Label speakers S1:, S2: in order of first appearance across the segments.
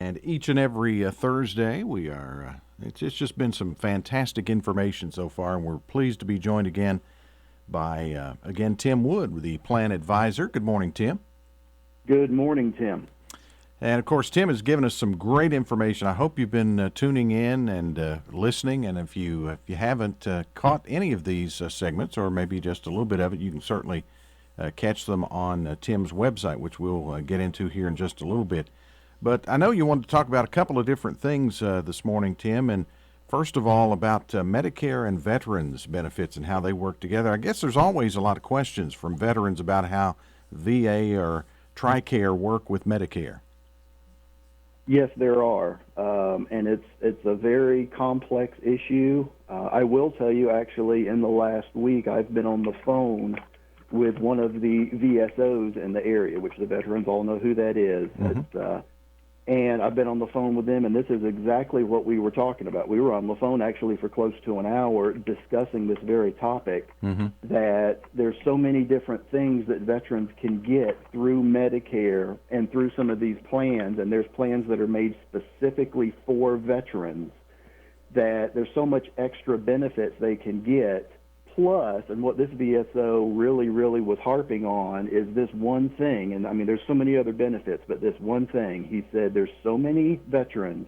S1: And each and every Thursday, it's just been some fantastic information so far, and we're pleased to be joined again by, again, Tim Wood, the plan advisor. Good morning, Tim.
S2: Good morning, Tim.
S1: And, of course, Tim has given us some great information. I hope you've been tuning in and listening, and if you haven't caught any of these segments, or maybe just a little bit of it, you can certainly catch them on Tim's website, which we'll get into here in just a little bit. But I know you wanted to talk about a couple of different things this morning, Tim, and first of all about Medicare and veterans benefits and how they work together. I guess there's always a lot of questions from veterans about how VA or TRICARE work with Medicare.
S2: Yes, there are, and it's a very complex issue. I will tell you, actually, in the last week, I've been on the phone with one of the VSOs in the area, which the veterans all know who that is.
S1: Mm-hmm.
S2: And I've been on the phone with them, and this is exactly what we were talking about. We were on the phone actually for close to an hour discussing this very topic, that there's so many different things that veterans can get through Medicare and through some of these plans, and there's plans that are made specifically for veterans, that there's so much extra benefits they can get. Plus, and what this VSO really was harping on is this one thing, and I mean there's so many other benefits, but this one thing, he said there's so many veterans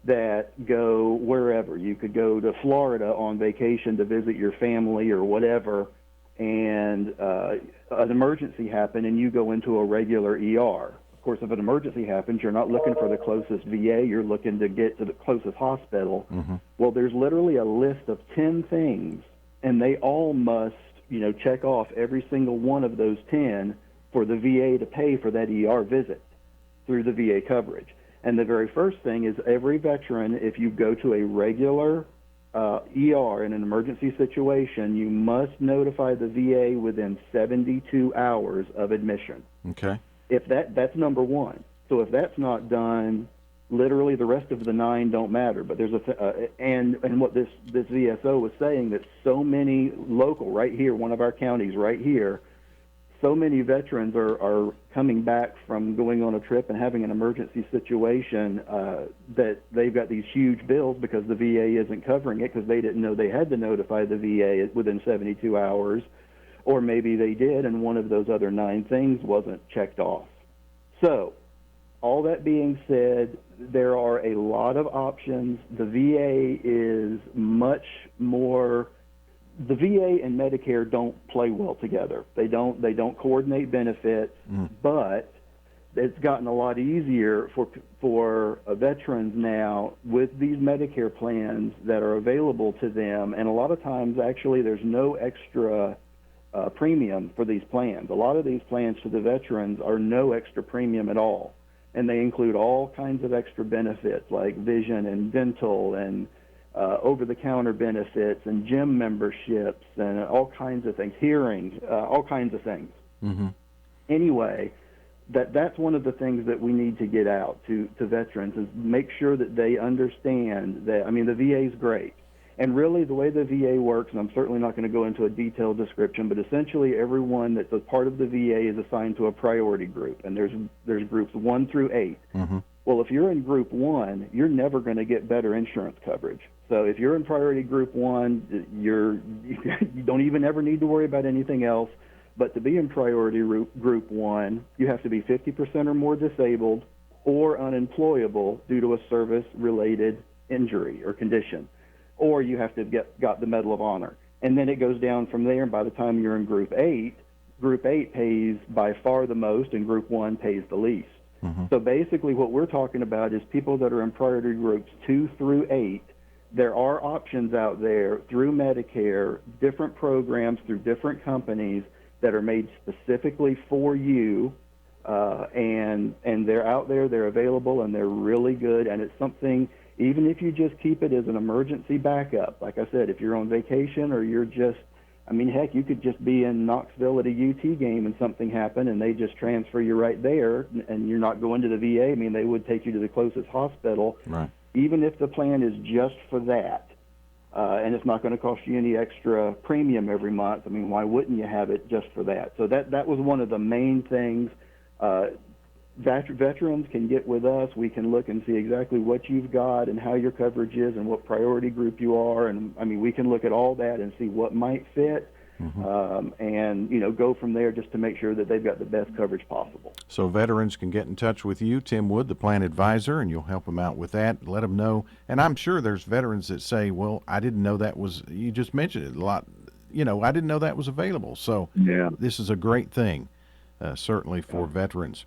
S2: that go wherever. You could go to Florida on vacation to visit your family or whatever, and an emergency happened and you go into a regular ER. Of course, if an emergency happens, you're not looking for the closest VA, you're looking to get to the closest hospital. Well, there's literally a list of 10 things, and they all must, check off every single one of those 10 for the VA to pay for that ER visit through the VA coverage. And the very first thing is every veteran, if you go to a regular ER in an emergency situation, you must notify the VA within 72 hours of admission.
S1: Okay.
S2: If that's number one. So if that's not done, literally the rest of the 9 don't matter. But there's and what this VSO was saying, that so many local, right here, one of our counties right here, so many veterans are coming back from going on a trip and having an emergency situation that they've got these huge bills because the VA isn't covering it because they didn't know they had to notify the VA within 72 hours, or maybe they did and one of those other 9 things wasn't checked off. So, all that being said, there are a lot of options. The VA is much more. The VA and Medicare don't play well together. They don't coordinate benefits, but it's gotten a lot easier for veterans now with these Medicare plans that are available to them. And a lot of times, actually, there's no extra premium for these plans. A lot of these plans for the veterans are no extra premium at all. And they include all kinds of extra benefits like vision and dental and over-the-counter benefits and gym memberships and all kinds of things, hearing, all kinds of things. Anyway, that's one of the things that we need to get out to veterans, is make sure that they understand that, I mean, the VA is great. And really the way the VA works, and I'm certainly not going to go into a detailed description, but essentially everyone that's a part of the VA is assigned to a priority group, and there's groups 1 through 8. Well, if you're in group 1, you're never going to get better insurance coverage. So if you're in priority group 1, you don't even ever need to worry about anything else. But to be in priority group 1, you have to be 50% or more disabled or unemployable due to a service-related injury or condition, or you have to have got the Medal of Honor. And then it goes down from there, and by the time you're in Group 8 pays by far the most, and Group 1 pays the least. So basically what we're talking about is people that are in priority groups 2 through 8. There are options out there through Medicare, different programs through different companies that are made specifically for you, and they're out there, they're available, and they're really good, and it's something. Even if you just keep it as an emergency backup, like I said, if you're on vacation or you're just, I mean, heck, you could just be in Knoxville at a UT game and something happened and they just transfer you right there and you're not going to the VA. I mean, they would take you to the closest hospital.
S1: Right.
S2: Even if the plan is just for that, and it's not going to cost you any extra premium every month, I mean, why wouldn't you have it just for that? So that was one of the main things. veterans can get with us. We can look and see exactly what you've got and how your coverage is and what priority group you are. And I mean, we can look at all that and see what might fit, and go from there just to make sure that they've got the best coverage possible.
S1: So veterans can get in touch with you, Tim Wood, the plan advisor, and you'll help them out with that. Let them know. And I'm sure there's veterans that say, well, I didn't know that was, you just mentioned it a lot, I didn't know that was available. So this is a great thing, certainly for veterans.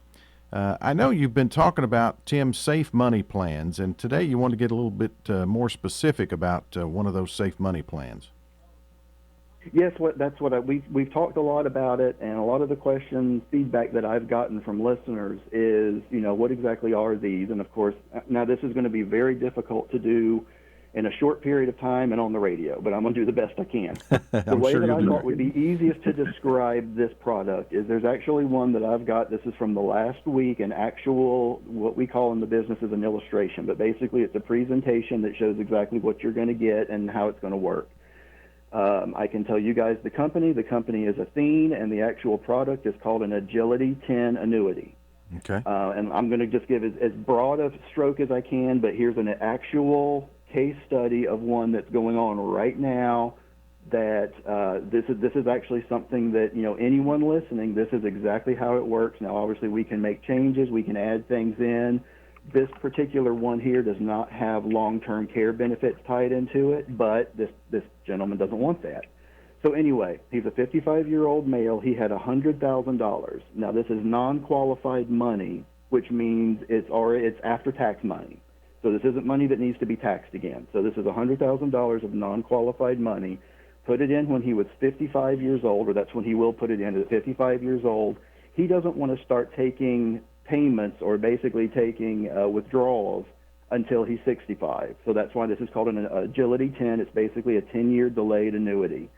S1: I know you've been talking about, Tim, safe money plans, and today you want to get a little bit more specific about one of those safe money plans.
S2: Yes, we've talked a lot about it, and a lot of the feedback that I've gotten from listeners is, what exactly are these? And of course, now this is going to be very difficult to do in a short period of time and on the radio, but I'm going to do the best I can. The way that I thought would be easiest to describe this product is there's actually one that I've got. This is from the last week, an actual, what we call in the business is an illustration, but basically it's a presentation that shows exactly what you're going to get and how it's going to work. I can tell you guys the company is Athene, and the actual product is called an Agility 10 annuity.
S1: Okay.
S2: And I'm going to just give as broad a stroke as I can, but here's an actual case study of one that's going on right now that this is actually something that, anyone listening, this is exactly how it works. Now, obviously, we can make changes. We can add things in. This particular one here does not have long-term care benefits tied into it, but this gentleman doesn't want that. So anyway, he's a 55-year-old male. He had $100,000. Now, this is non-qualified money, which means it's after-tax money. So this isn't money that needs to be taxed again. So this is $100,000 of non-qualified money. Put it in when he was 55 years old, or that's when he will put it in at 55 years old. He doesn't want to start taking payments or basically taking withdrawals until he's 65. So that's why this is called an Agility 10. It's basically a 10-year delayed annuity.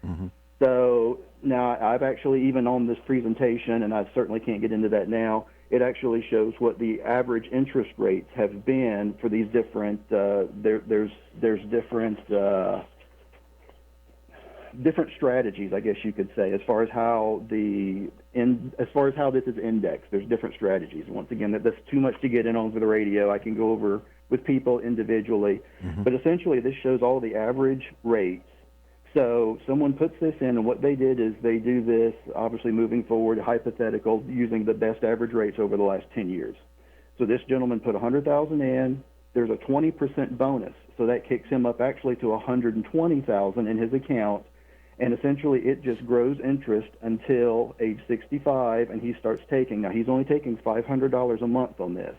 S2: So now I've actually, even on this presentation, and I certainly can't get into that now, it actually shows what the average interest rates have been for these different, there's different strategies, I guess you could say, as far as how this is indexed. There's different strategies. Once again, that's too much to get in on for the radio. I can go over with people individually, but essentially this shows all the average rates. So someone puts this in, and what they did is they do this, obviously moving forward, hypothetical, using the best average rates over the last 10 years. So this gentleman put $100,000 in. There's a 20% bonus, so that kicks him up actually to $120,000 in his account, and essentially it just grows interest until age 65, and he starts taking. Now he's only taking $500 a month on this.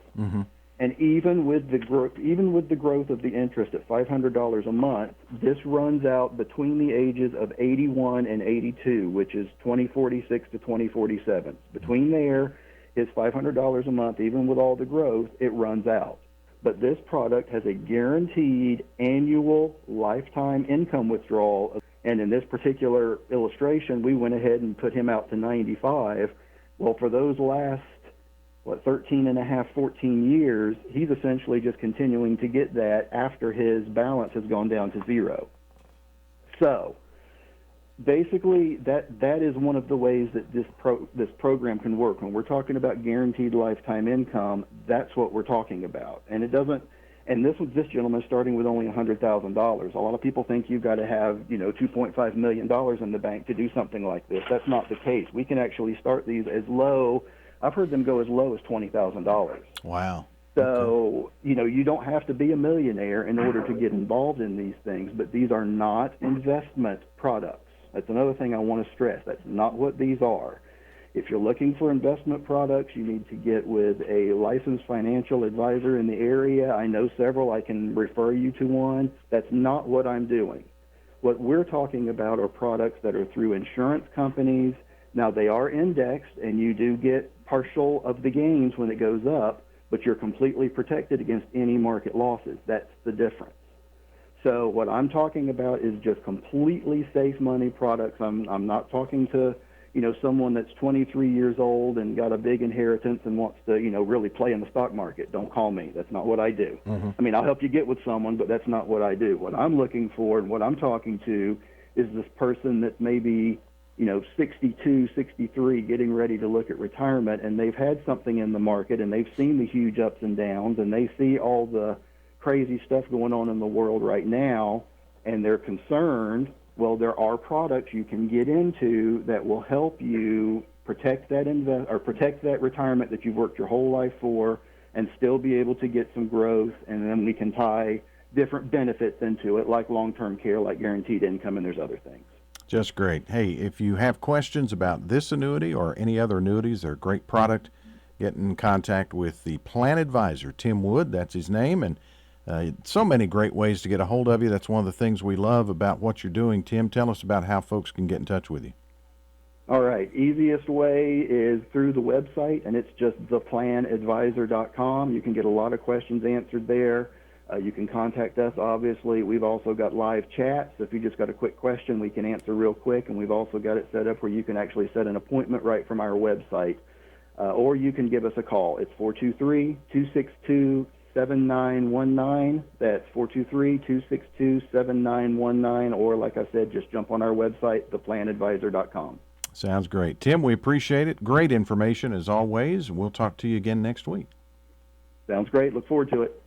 S2: And even with the growth of the interest at $500 a month, this runs out between the ages of 81 and 82, which is 2046 to 2047. Between there, his $500 a month, even with all the growth, it runs out. But this product has a guaranteed annual lifetime income withdrawal. And in this particular illustration, we went ahead and put him out to 95. Well, for those last 13 and a half, 14 years, he's essentially just continuing to get that after his balance has gone down to zero. So basically, that is one of the ways that this program can work. When we're talking about guaranteed lifetime income, that's what we're talking about. And it doesn't. And this gentleman starting with only $100,000. A lot of people think you've got to have $2.5 million in the bank to do something like this. That's not the case. We can actually start these as low. I've heard them go as low as $20,000.
S1: Wow.
S2: So, you don't have to be a millionaire in order to get involved in these things, but these are not investment products. That's another thing I want to stress. That's not what these are. If you're looking for investment products, you need to get with a licensed financial advisor in the area. I know several. I can refer you to one. That's not what I'm doing. What we're talking about are products that are through insurance companies. Now, they are indexed, and you do get partial of the gains when it goes up, but you're completely protected against any market losses. That's the difference. So what I'm talking about is just completely safe money products. I'm not talking to, someone that's 23 years old and got a big inheritance and wants to, really play in the stock market. Don't call me. That's not what I do. I mean, I'll help you get with someone, but that's not what I do. What I'm looking for and what I'm talking to is this person that's maybe 62, 63, getting ready to look at retirement, and they've had something in the market, and they've seen the huge ups and downs, and they see all the crazy stuff going on in the world right now, and they're concerned. Well, there are products you can get into that will help you protect that protect that retirement that you've worked your whole life for, and still be able to get some growth, and then we can tie different benefits into it, like long-term care, like guaranteed income, and there's other things.
S1: Just great. Hey, if you have questions about this annuity or any other annuities, they're a great product. Get in contact with the plan advisor, Tim Wood. That's his name. And so many great ways to get a hold of you. That's one of the things we love about what you're doing. Tim, tell us about how folks can get in touch with you.
S2: All right. Easiest way is through the website, and it's just theplanadvisor.com. You can get a lot of questions answered there. You can contact us, obviously. We've also got live chat, so if you just got a quick question, we can answer real quick, and we've also got it set up where you can actually set an appointment right from our website. Or you can give us a call. It's 423-262-7919. That's 423-262-7919, or like I said, just jump on our website, theplanadvisor.com.
S1: Sounds great. Tim, we appreciate it. Great information as always. We'll talk to you again next week.
S2: Sounds great. Look forward to it.